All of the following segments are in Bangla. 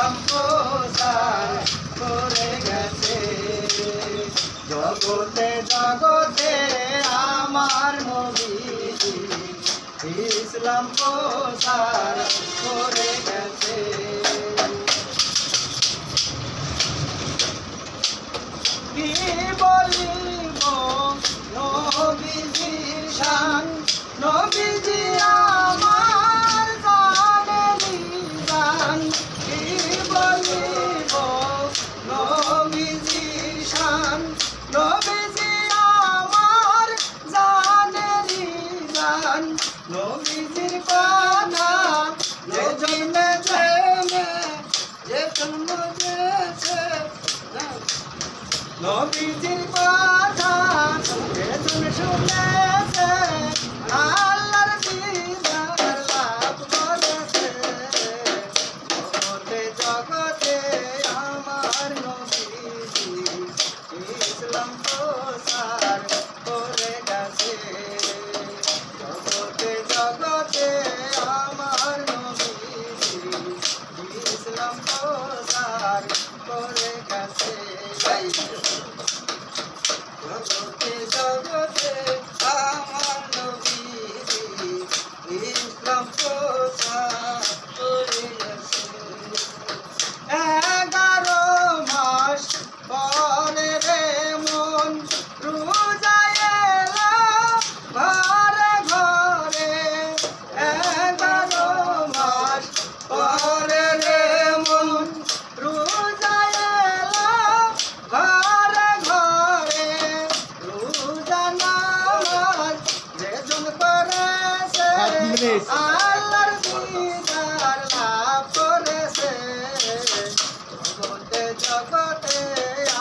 ইসলাম প্রচার করে গেছে। জগতে জগতে আমার নবীজি ইসলাম প্রচার করে গেছে। কি বলিব নবীজির শান, নবীজি আমার জানেনি জান। কি বলিব নবীজির শান, নবীজি আমার জানেনি জান। নবীজির কথা যে জেনে জেনে যে জন্ম দিয়েছে, নবীজির কথা যেজন শুনেছে আল্লাহর দিদার লাভ করেছে। জগতে জগতে আমার নবীজি ইসলাম প্রচার করে গেছে। জগতে জগতে আমার নবীজি ইসলাম প্রচার করে গেছে। জগতে জগতে আমার নবীজি ইসলাম প্রচার করে গেছে। 11 মাস পরে রে মন রোজায় এলো ঘরে ঘরে। 11 মাস পরে রে মন রোজায় এলো ঘরে ঘরে। রোজা নামাজ যেজন করেছে আল্লাহর দিদার লাভ করেছে। জগতে জগতে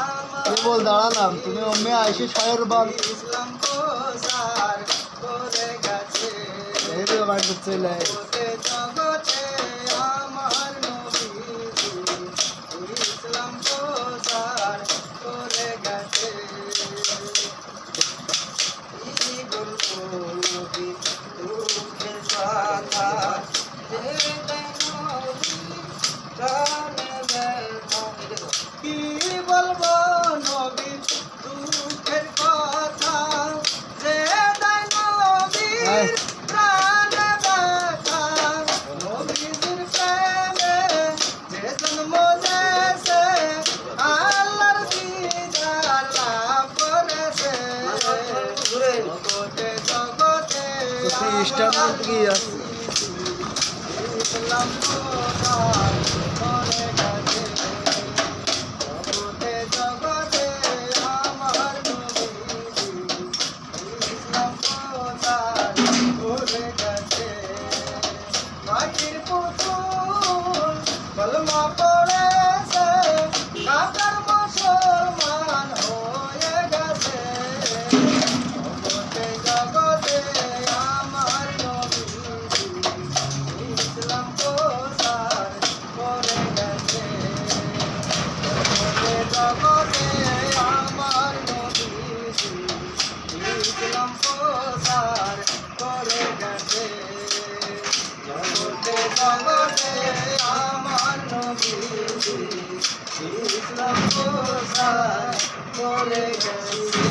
আমার দাঁড়ালাম তুমি অম্মে আইসি শয়ের বার ইসলাম প্রচার করে গেছে। চলে জগতে জগতে আমার নবীজি ইসলাম প্রচার করে গেছে। কি বলবো নবী দুঃখের কথা, যে নবী জানে ব্যথা। কি বলবো নবী দুঃখের কথা, যে নবীর প্রাণে ব্যথা। নবীজির প্রেমে যে জন্ম দিয়েছে আল্লাহর দিদার লাভ করেছে। জগতে জগতে ইসলাম প্রচার করে গেছে। জগতে জগতে আমার নবীজি ইসলাম প্রচার করে গেছে। মাটির পুতুল কলমা পড়েছে, কাফের মুসলমান হয়ে গেছে। জগতে জগতে আমার নবীজি ইসলাম প্রচার করে গেছে। জগতে জগতে আমার নবীজি ইসলাম প্রচার করে গেছে। জগতে জগতে আমার নবীজি ইসলাম প্রচার করে গেছে।